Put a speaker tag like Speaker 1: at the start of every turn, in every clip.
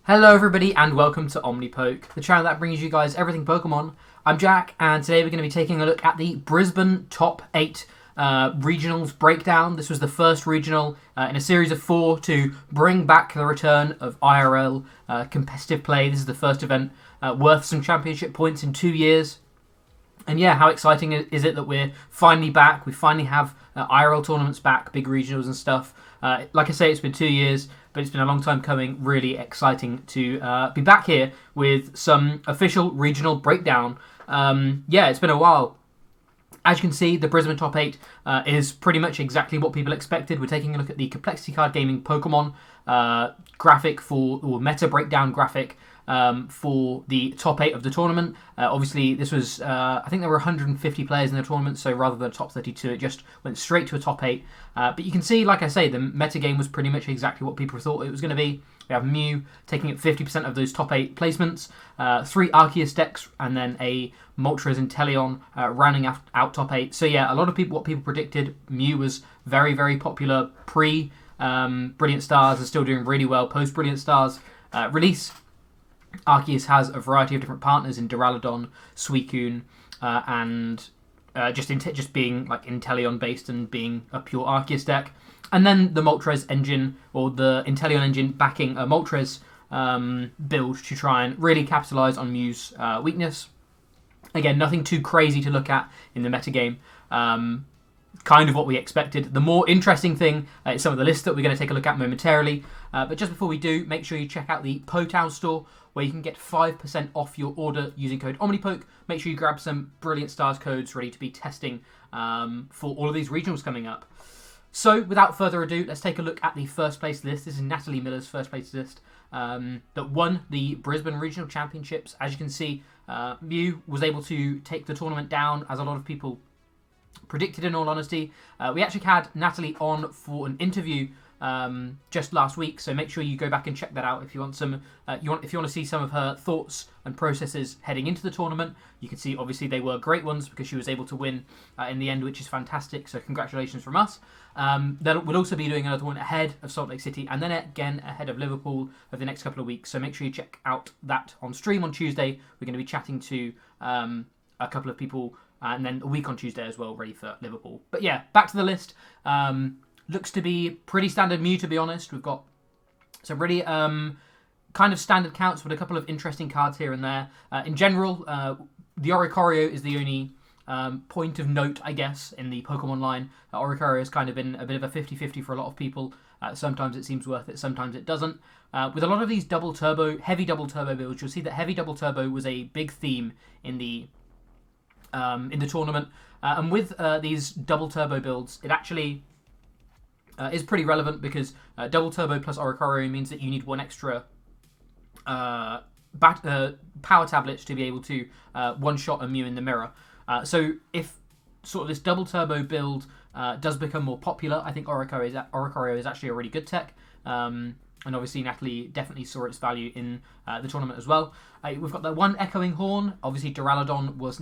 Speaker 1: Hello everybody and welcome to Omnipoke, the channel that brings you guys everything Pokemon. I'm Jack and today we're going to be taking a look at the Brisbane Top 8 Regionals breakdown. This was the first regional in a series of 4 to bring back the return of IRL competitive play. This is the first event worth some championship points in 2 years. And yeah, how exciting is it that we're finally back? We finally have IRL tournaments back, big regionals and stuff. Like I say, it's been 2 years, but it's been a long time coming. Really exciting to be back here with some official regional breakdown. Yeah, it's been a while. As you can see, the Brisbane Top 8 is pretty much exactly what people expected. We're taking a look at the Complexity Card Gaming Pokemon graphic or meta breakdown graphic for the top 8 of the tournament. Obviously, this was, I think there were 150 players in the tournament, so rather than a top 32, it just went straight to a top 8. But you can see, like I say, the meta game was pretty much exactly what people thought it was going to be. We have Mew taking up 50% of those top 8 placements, 3 Arceus decks, and then a Moltres Inteleon rounding out top 8. So yeah, a lot of people, what people predicted, Mew was very, very popular pre-Brilliant Stars, is still doing really well post-Brilliant Stars release. Arceus has a variety of different partners in Duraludon, Suicune, and just being like Inteleon based and being a pure Arceus deck. And then the Moltres engine, or the Inteleon engine, backing a Moltres build to try and really capitalise on Mew's weakness. Again, nothing too crazy to look at in the metagame. Kind of what we expected. The more interesting thing is some of the lists that we're going to take a look at momentarily. But just before we do, make sure you check out the Potown store, where you can get 5% off your order using code Omnipoke. Make sure you grab some Brilliant Stars codes ready to be testing for all of these regionals coming up. So, without further ado, let's take a look at the first place list. This is Natalie Miller's first place list that won the Brisbane Regional Championships. As you can see, Mew was able to take the tournament down, as a lot of people predicted, in all honesty. We actually had Natalie on for an interview just last week, so make sure you go back and check that out if you want some. If you want to see some of her thoughts and processes heading into the tournament. You can see obviously they were great ones because she was able to win in the end, which is fantastic. So congratulations from us. We'll also be doing another one ahead of Salt Lake City and then again ahead of Liverpool over the next couple of weeks. So make sure you check out that on stream on Tuesday. We're going to be chatting to a couple of people. And then a week on Tuesday as well, ready for Liverpool. But yeah, back to the list. Looks to be pretty standard Mew, to be honest. We've got some really kind of standard counts, but a couple of interesting cards here and there. In general, the Oricorio is the only point of note, I guess, in the Pokemon line. Oricorio has kind of been a bit of a 50-50 for a lot of people. Sometimes it seems worth it, sometimes it doesn't. With a lot of these heavy double turbo builds, you'll see that heavy double turbo was a big theme in the tournament, and with these double turbo builds, it actually is pretty relevant because double turbo plus Oricorio means that you need one extra power tablet to be able to one-shot a Mew in the mirror. So if sort of this double turbo build does become more popular, I think Oricorio is actually a really good tech. And obviously, Natalie definitely saw its value in the tournament as well. We've got the one Echoing Horn. Obviously, Duraludon was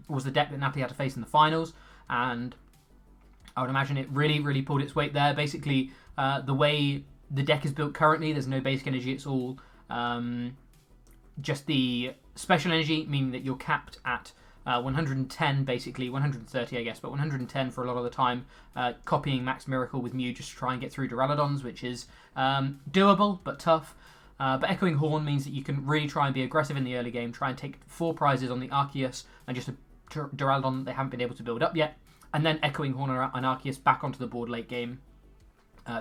Speaker 1: was the deck that Natalie had to face in the finals, and I would imagine it really, really pulled its weight there. Basically, the way the deck is built currently, there's no basic energy. It's all just the special energy, meaning that you're capped at 110, basically 130, I guess, but 110 for a lot of the time. Copying Max Miracle with Mew just to try and get through Duraludons, which is doable but tough. But Echoing Horn means that you can really try and be aggressive in the early game, try and take 4 prizes on the Arceus and just a Duraludon they haven't been able to build up yet, and then Echoing Horn and Arceus back onto the board late game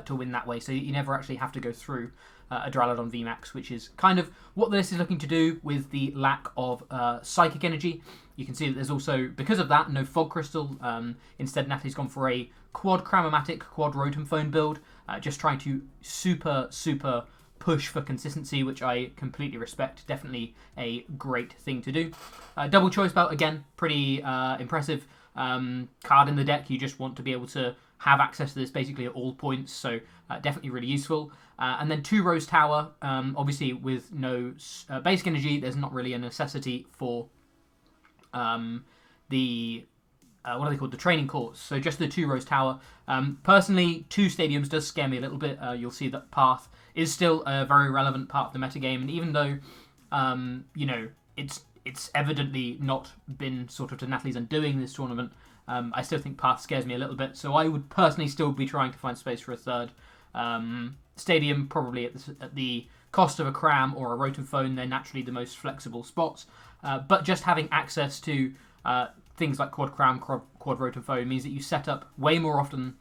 Speaker 1: to win that way. So you never actually have to go through a Duraludon VMAX, which is kind of what the list is looking to do with the lack of Psychic Energy. You can see that there's also, because of that, no Fog Crystal. Instead, Natalie's gone for a quad Cramomatic, quad Rotom Phone build, just trying to super push for consistency, which I completely respect. Definitely a great thing to do. Double Choice Belt, again, pretty impressive card in the deck. You just want to be able to have access to this basically at all points, so definitely really useful. And then 2 Rose Tower, obviously with no basic energy, there's not really a necessity for the what are they called? The training courts. So just the 2 rows tower. Personally, 2 stadiums does scare me a little bit. You'll see that path is still a very relevant part of the metagame, and even though it's evidently not been sort of to Natalie's undoing this tournament, I still think path scares me a little bit. So I would personally still be trying to find space for a 3rd stadium, probably at the cost of a cram or a Rotom Phone. They're naturally the most flexible spots, but just having access to things like quad cram, quad Rotom Phone means that you set up way more often,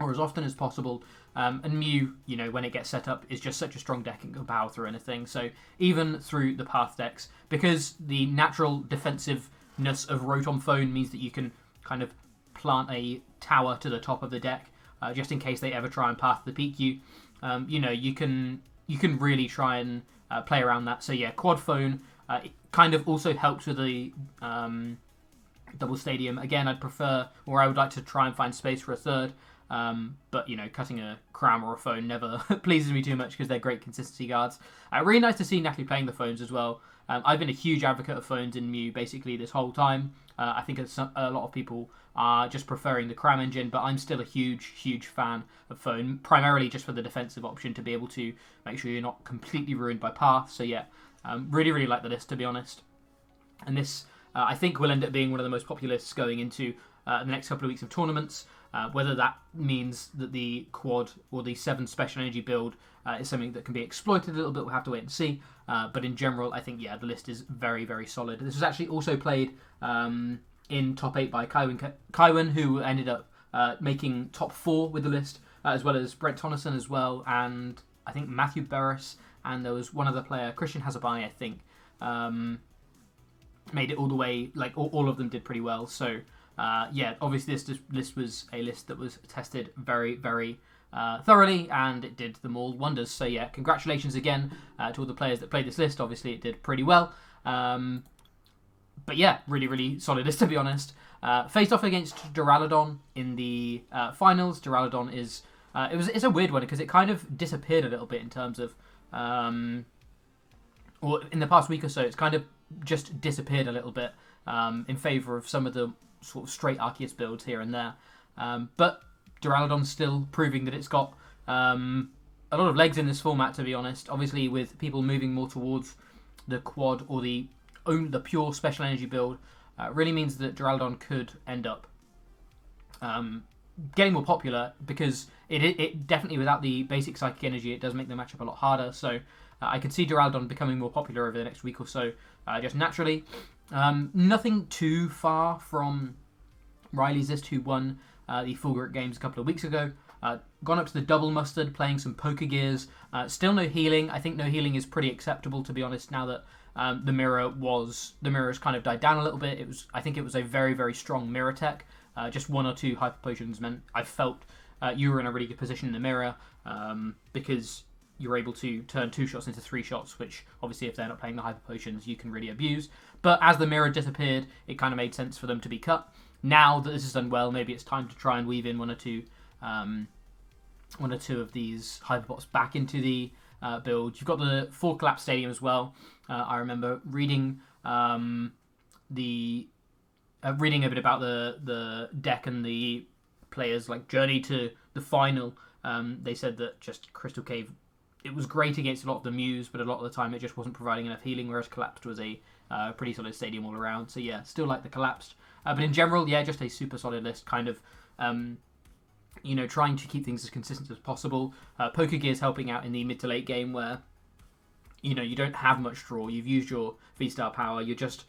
Speaker 1: or as often as possible. And Mew, when it gets set up, is just such a strong deck and can power through anything. So even through the path decks, because the natural defensiveness of Rotom Phone means that you can kind of plant a tower to the top of the deck, just in case they ever try and path the PQ. You can really try and play around that. So yeah, quad Phone it kind of also helps with the double stadium. Again, I'd prefer, or I would like to try and find space for a 3rd. But cutting a cram or a phone never pleases me too much because they're great consistency guards. Really nice to see Natalie playing the phones as well. I've been a huge advocate of phones in Mew basically this whole time. I think a lot of people are just preferring the cram engine, but I'm still a huge fan of phone, primarily just for the defensive option to be able to make sure you're not completely ruined by path. So yeah, really like the list, to be honest. And this I think will end up being one of the most popular lists going into the next couple of weeks of tournaments. Whether that means that the quad or the 7 special energy build is something that can be exploited a little bit, we'll have to wait and see. But in general, I think, the list is very solid. This was actually also played in top 8 by Kywin, who ended up making top 4 with the list, as well as Brent Tonneson as well, and I think Matthew Burris, and there was one other player, Christian Hazabai, I think, made it all the way, all of them did pretty well. So obviously this list was a list that was tested very thoroughly, and it did them all wonders. So yeah, congratulations again to all the players that played this list. Obviously it did pretty well. But yeah, really solid list, to be honest. Faced off against Duraludon in the finals. Duraludon is it's a weird one because it kind of disappeared a little bit in terms of or in the past week or so, it's kind of just disappeared a little bit in favour of some of the sort of straight Arceus builds here and there. But Duraludon's still proving that it's got a lot of legs in this format, to be honest. Obviously, with people moving more towards the quad or the pure special energy build, really means that Duraludon could end up getting more popular, because it definitely, without the basic psychic energy, it does make the matchup a lot harder. So I could see Duraludon becoming more popular over the next week or so, just naturally. Nothing too far from Riley's list, who won the Full Grip Games a couple of weeks ago. Gone up to the double mustard, playing some Poker Gears. Still no healing. I think no healing is pretty acceptable, to be honest, now that the mirror's kind of died down a little bit. I think it was a very strong mirror tech. Just 1 or 2 hyper potions meant I felt you were in a really good position in the mirror, because you're able to turn 2 shots into 3 shots, which obviously if they're not playing the hyper potions, you can really abuse. But as the mirror disappeared, it kind of made sense for them to be cut. Now that this is done well, maybe it's time to try and weave in 1 or 2 of these hyperbots back into the build. You've got the 4 collapse stadium as well. I remember reading reading a bit about the deck and the players' journey to the final. They said that just Crystal Cave, it was great against a lot of the Mews, but a lot of the time it just wasn't providing enough healing, whereas Collapsed was a pretty solid stadium all around. So yeah, still like the Collapsed. But in general, yeah, just a super solid list, kind of, trying to keep things as consistent as possible. Poker Gears helping out in the mid to late game where, you don't have much draw. You've used your V-Star power. You're just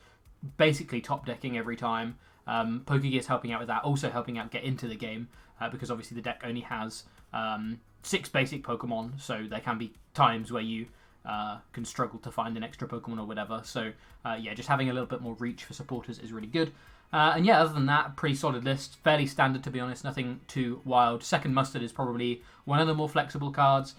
Speaker 1: basically top decking every time. Poker Gears helping out with that, also helping out get into the game, because obviously the deck only has 6 basic Pokemon, so there can be times where you can struggle to find an extra Pokemon or whatever. So yeah, just having a little bit more reach for supporters is really good. And yeah, other than that, pretty solid list. Fairly standard, to be honest. Nothing too wild. Second Mustard is probably one of the more flexible cards.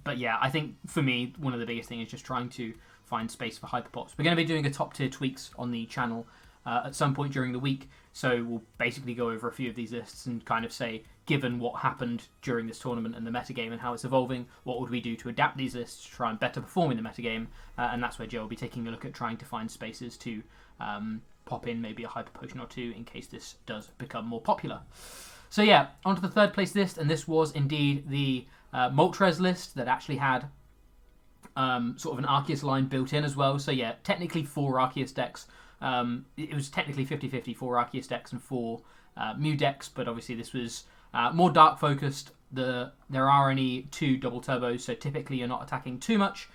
Speaker 1: But yeah, I think for me, one of the biggest things is just trying to find space for Hyperpots. We're going to be doing a top tier tweaks on the channel at some point during the week. So we'll basically go over a few of these lists and kind of say, given what happened during this tournament and the metagame and how it's evolving, what would we do to adapt these lists to try and better perform in the metagame? And that's where Joe will be taking a look at trying to find spaces to pop in maybe a Hyper Potion or two in case this does become more popular. So yeah, onto the third place list, and this was indeed the Moltres list that actually had sort of an Arceus line built in as well. So yeah, technically 4 Arceus decks. It was technically 50-50, 4 Arceus decks and 4 Mew decks, but obviously this was more dark focused. There are only 2 double turbos, so typically you're not attacking too much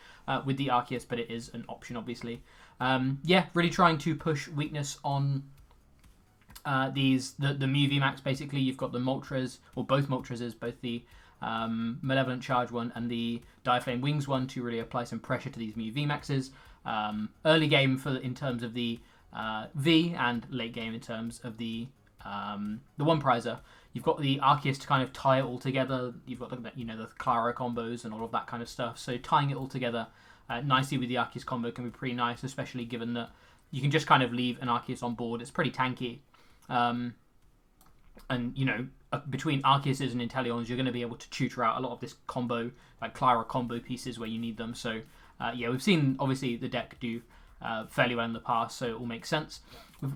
Speaker 1: with the Arceus, but it is an option, obviously. Yeah, really trying to push weakness on the Mew VMAX. Basically, you've got the Moltres, or both Moltreses, both the Malevolent Charge one and the Direflame Wings one, to really apply some pressure to these Mew VMAXs. Early game in terms of the V, and late game in terms of the one prizer. You've got the Arceus to kind of tie it all together. You've got the Clara combos and all of that kind of stuff. So tying it all together nicely with the Arceus combo can be pretty nice, especially given that you can just kind of leave an Arceus on board. It's pretty tanky. And, between Arceuses and Inteleons, you're going to be able to tutor out a lot of this combo, like Clara combo pieces where you need them. So, yeah, we've seen, obviously, the deck do fairly well in the past, so it all makes sense.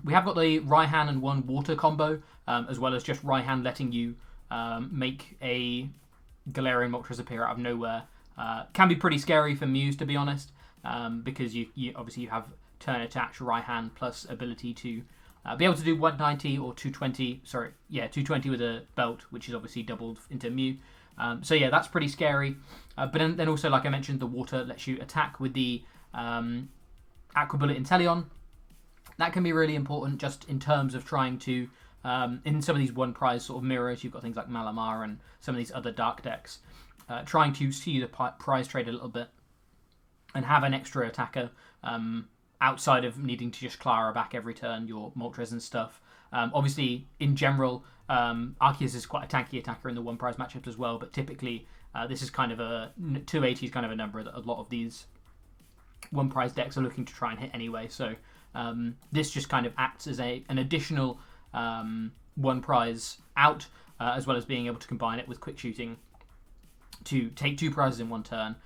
Speaker 1: We have got the Raihan and 1 water combo, as well as just Raihan letting you make a Galarian Moltres appear out of nowhere. Can be pretty scary for Mews, to be honest, because you obviously have turn attach Raihan plus ability to be able to do 190 or 220. Sorry, yeah, 220 with a belt, which is obviously doubled into Mew. So yeah, that's pretty scary. But then also, like I mentioned, the water lets you attack with the Aqua Bullet Inteleon. That can be really important just in terms of trying to, in some of these one prize sort of mirrors, you've got things like Malamar and some of these other dark decks, trying to see the prize trade a little bit and have an extra attacker outside of needing to just Clara back every turn, your Moltres and stuff. Obviously, in general, Arceus is quite a tanky attacker in the one prize matchups as well, but typically this is kind of 280 is kind of a number that a lot of these one prize decks are looking to try and hit anyway. So this just kind of acts as an additional one prize out, as well as being able to combine it with quick shooting to take 2 prizes in one turn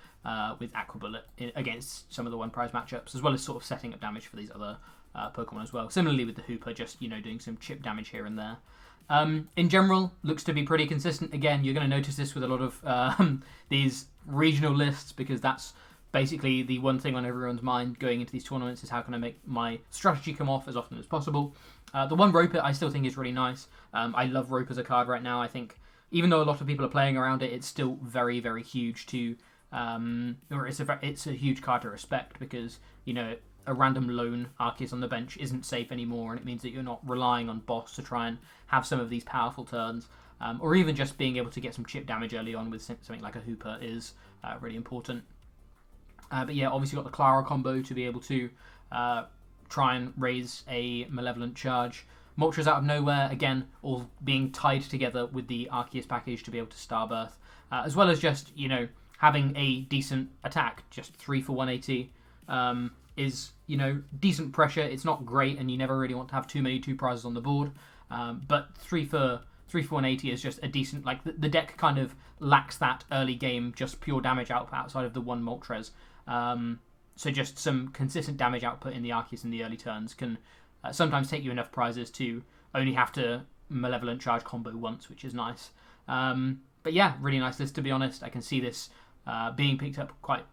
Speaker 1: with Aqua Bullet against some of the one prize matchups, as well as sort of setting up damage for these other Pokemon as well. Similarly with the Hooper, just doing some chip damage here and there. In general, looks to be pretty consistent. Again, you're going to notice this with a lot of these regional lists, because that's basically the one thing on everyone's mind going into these tournaments is how can I make my strategy come off as often as possible. The one Roper I still think is really nice. I love Rope as a card right now. I think even though a lot of people are playing around it, it's still very, very huge to, or it's a huge card to respect, because a random lone Arceus on the bench isn't safe anymore, and it means that you're not relying on boss to try and have some of these powerful turns, or even just being able to get some chip damage early on with something like a Hooper is really important. But yeah, obviously got the Clara combo to be able to try and raise a Malevolent Charge. Moltres out of nowhere, again, all being tied together with the Arceus package to be able to Starbirth, as well as just, having a decent attack. Just 3 for 180 is, decent pressure. It's not great, and you never really want to have too many 2 prizes on the board, but 3 for 180 is just a decent, like, the deck kind of lacks that early game, just pure damage output outside of the 1 Moltres. So just some consistent damage output in the Arceus in the early turns can sometimes take you enough prizes to only have to Malevolent Charge combo once, which is nice. But yeah, really nice list, to be honest. I can see this being picked up quite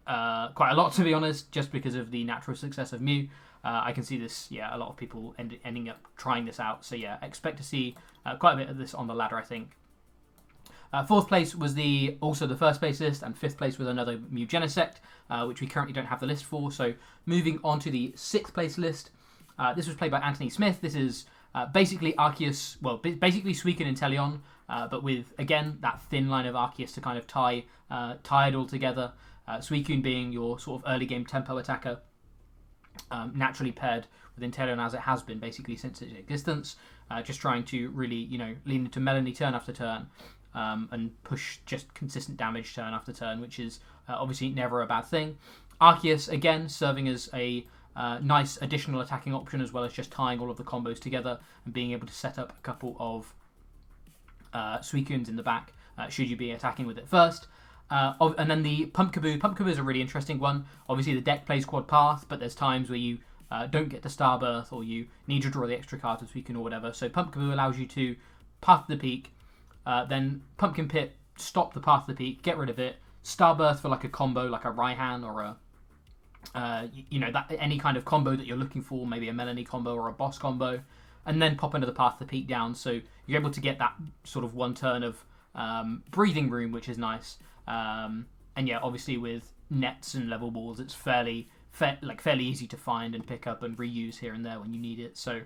Speaker 1: a lot, to be honest, just because of the natural success of Mew. I can see this, a lot of people ending up trying this out. So yeah, expect to see quite a bit of this on the ladder, I think. 4th place was also the first place list, and 5th place was another Mew Genesect, which we currently don't have the list for. So moving on to the 6th place list. This was played by Anthony Smith. This is basically Arceus, well, basically Suicune and Inteleon, but with, again, that thin line of Arceus to kind of tie it all together. Suicune being your sort of early game tempo attacker, naturally paired with Inteleon, as it has been basically since its existence, just trying to really, lean into Melanie turn after turn, and push just consistent damage turn after turn, which is obviously never a bad thing. Arceus, again, serving as a nice additional attacking option, as well as just tying all of the combos together and being able to set up a couple of Suicunes in the back, should you be attacking with it first. And then the Pumpkaboo. Pumpkaboo is a really interesting one. Obviously, the deck plays quad path, but there's times where you don't get to Starbirth, or you need to draw the extra card this weekend or whatever. So Pumpkaboo allows you to Path to the Peak, then Pumpkin Pit, stop the Path to the Peak, get rid of it, Starbirth for like a combo, like a Raihan or a that any kind of combo that you're looking for, maybe a Melanie combo or a boss combo, and then pop into the Path to the Peak down, so you're able to get that sort of one turn of breathing room, which is nice. And yeah, obviously with nets and level balls, it's fairly easy to find and pick up and reuse here and there when you need it. So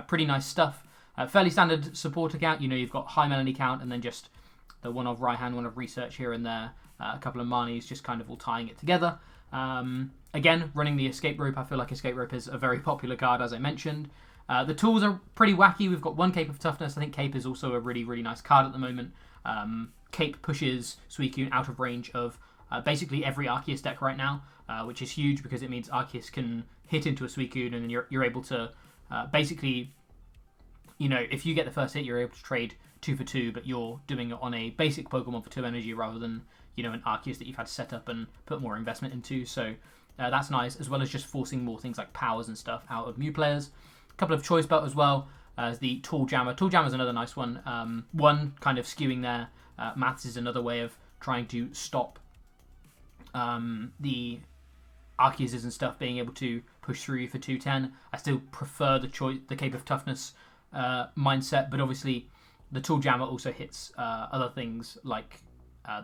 Speaker 1: pretty nice stuff. Fairly standard support account. You've got high Melanie count, and then just the one of Raihan, one of Research here and there, a couple of Marnies, just kind of all tying it together. Again, running the Escape Rope. I feel like Escape Rope is a very popular card, as I mentioned. The tools are pretty wacky. We've got one Cape of Toughness. I think Cape is also a really, really nice card at the moment. Cape pushes Suicune out of range of basically every Arceus deck right now, which is huge because it means Arceus can hit into a Suicune, and then you're able to basically, if you get the first hit, you're able to trade 2 for 2, but you're doing it on a basic Pokemon for 2 energy rather than an Arceus that you've had to set up and put more investment into. So that's nice, as well as just forcing more things like powers and stuff out of Mew players. A couple of Choice Belt as well as the Tall Jammer. Tall Jammer is another nice one. One kind of skewing their maths is another way of trying to stop the Arceuses and stuff being able to push through for 210. I still prefer the Cape of Toughness mindset, but obviously the Tall Jammer also hits other things like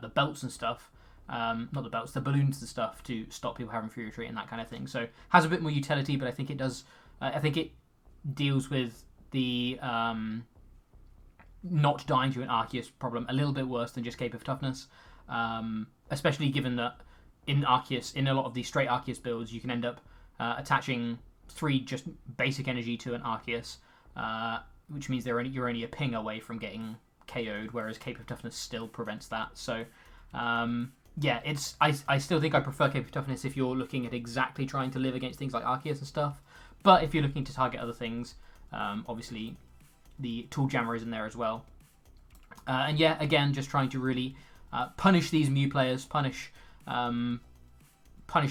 Speaker 1: the belts and stuff. Not the belts, the balloons and stuff, to stop people having Fury Retreat and that kind of thing. So has a bit more utility, but I think it does. I think it deals with the not dying to an Arceus problem a little bit worse than just Cape of Toughness. Especially given that in Arceus, in a lot of these straight Arceus builds, you can end up attaching 3 just basic energy to an Arceus, which means you're only a ping away from getting KO'd, whereas Cape of Toughness still prevents that. So yeah, I still think I prefer Cape of Toughness if you're looking at exactly trying to live against things like Arceus and stuff. But if you're looking to target other things, obviously the Tall Jammer is in there as well. And yeah, again, just trying to really punish these Mew players, punish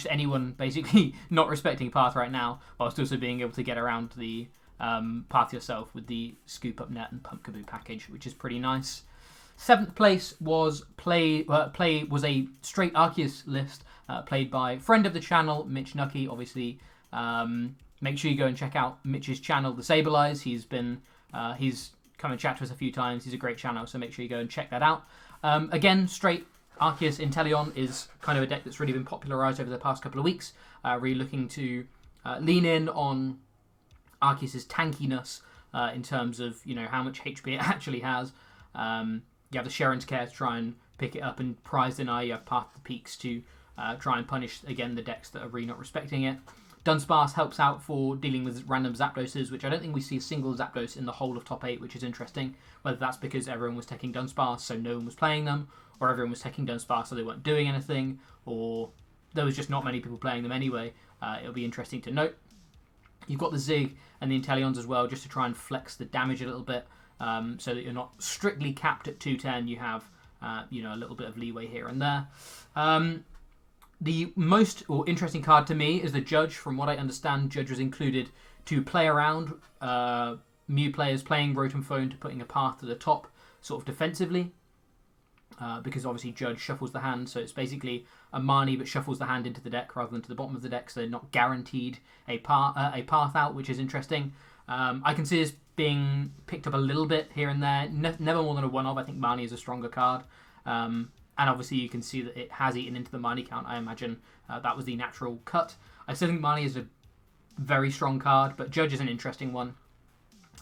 Speaker 1: anyone basically not respecting Path right now, whilst also being able to get around the Path yourself with the Scoop Up Net and Pumpkaboo package, which is pretty nice. 7th place was was a straight Arceus list played by friend of the channel, Mitch Nucky. Obviously, make sure you go and check out Mitch's channel, The Sableyes. He's come and chat to us a few times. He's a great channel, so make sure you go and check that out. Again, straight Arceus Inteleon is kind of a deck that's really been popularised over the past couple of weeks. Really looking to lean in on Arceus's tankiness in terms of how much HP it actually has. You have the Sharon's Care to try and pick it up, and Prized Deny, you have Path to the Peaks to try and punish, again, the decks that are really not respecting it. Dunsparce helps out for dealing with random Zapdoses, which I don't think we see a single Zapdos in the whole of top 8, which is interesting. Whether that's because everyone was taking Dunsparce, so no one was playing them, or everyone was taking Dunsparce, so they weren't doing anything, or there was just not many people playing them anyway. It'll be interesting to note. You've got the Zig and the Inteleons as well, just to try and flex the damage a little bit, so that you're not strictly capped at 210. You have a little bit of leeway here and there. The most interesting card to me is the Judge. From what I understand, Judge was included to play around Mew players playing Rotom Phone to putting a Path to the top sort of defensively, because obviously Judge shuffles the hand, so it's basically a Marnie but shuffles the hand into the deck rather than to the bottom of the deck, so they're not guaranteed a path out, which is interesting. I can see this being picked up a little bit here and there, never more than a one-of. I think Marnie is a stronger card. And obviously you can see that it has eaten into the Marnie count. I imagine that was the natural cut. I still think Marnie is a very strong card, but Judge is an interesting one.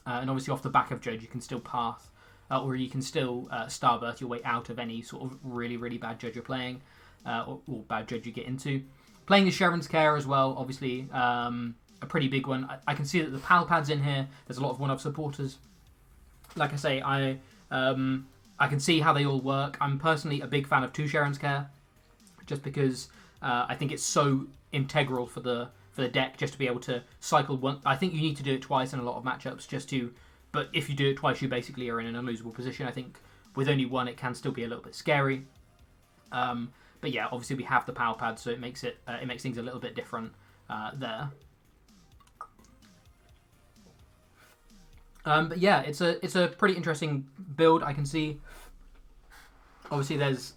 Speaker 1: And obviously off the back of Judge, you can still Path, or you can still Starbirth your way out of any sort of really, really bad Judge you're playing, or bad Judge you get into. Playing the Sharon's Care as well, obviously a pretty big one. I can see that the Pal Pad's in here. There's a lot of one-off supporters. Like I say, I can see how they all work. I'm personally a big fan of 2 Sharon's Care, just because I think it's so integral for the deck just to be able to cycle one. I think you need to do it twice in a lot of matchups but if you do it twice, you basically are in an unlosable position. I think with only one, it can still be a little bit scary. But yeah, obviously we have the Power Pad, so it makes things a little bit different there. But yeah, it's a pretty interesting build. I can see. Obviously, there's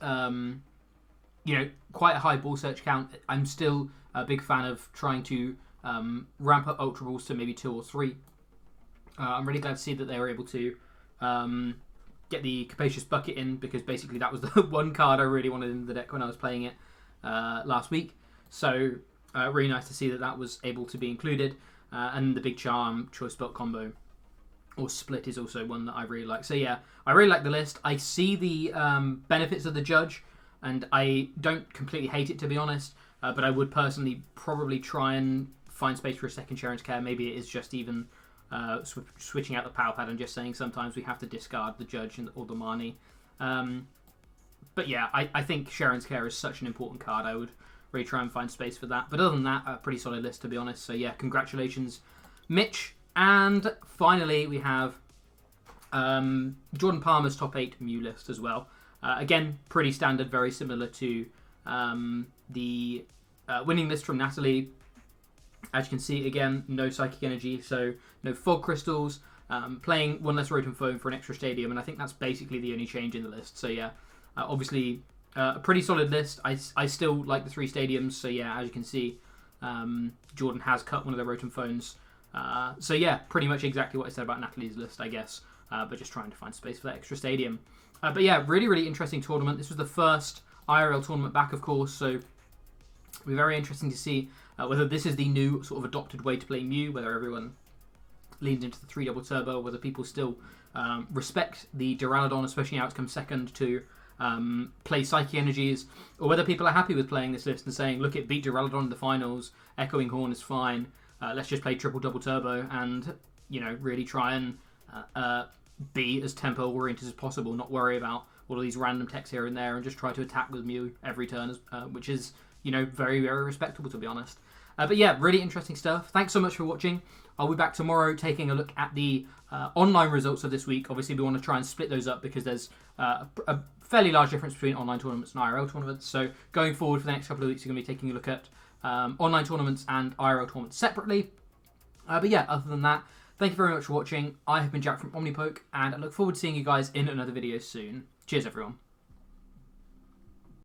Speaker 1: quite a high ball search count. I'm still a big fan of trying to ramp up Ultra Balls to maybe 2 or 3. I'm really glad to see that they were able to get the Capacious Bucket in, because basically that was the one card I really wanted in the deck when I was playing it last week. So really nice to see that that was able to be included. And the Big Charm Choice Belt combo or split is also one that I really like. So yeah, I really like the list. I see the benefits of the Judge, and I don't completely hate it, to be honest. But I would personally probably try and find space for a second Sharon's Care. Maybe it is just even switching out the Power Pad and just saying sometimes we have to discard the Judge or the Marnie. But yeah, I think Sharon's Care is such an important card. I would really try and find space for that. But other than that, a pretty solid list, to be honest. So yeah, congratulations, Mitch. And finally, we have Jordan Palmer's top 8 Mew list as well. Again, pretty standard, very similar to the winning list from Natalie. As you can see, again, no Psychic Energy, so no Fog Crystals, playing one less Rotom Foam for an extra Stadium, and I think that's basically the only change in the list. So yeah, obviously a pretty solid list. I still like the 3 Stadiums, so yeah, as you can see, Jordan has cut one of the Rotom Foams. So yeah, pretty much exactly what I said about Natalie's list, I guess, but just trying to find space for that extra Stadium. But yeah, really, really interesting tournament. This was the first IRL tournament back, of course, so it'll be very interesting to see whether this is the new sort of adopted way to play Mew, whether everyone leans into the 3 double turbo, whether people still respect the Duraludon, especially now it's come second to play Psychic Energies, or whether people are happy with playing this list and saying, look, it beat Duraludon in the finals, Echoing Horn is fine, let's just play triple double turbo and, really try and be as tempo oriented as possible, not worry about all of these random techs here and there, and just try to attack with Mew every turn, which is, very, very respectable, to be honest. But yeah, really interesting stuff. Thanks so much for watching. I'll be back tomorrow taking a look at the online results of this week. Obviously, we want to try and split those up because there's a fairly large difference between online tournaments and IRL tournaments. So going forward for the next couple of weeks, you're going to be taking a look at online tournaments and IRL tournaments separately. But yeah, other than that, thank you very much for watching. I have been Jack from Omnipoke, and I look forward to seeing you guys in another video soon. Cheers, everyone.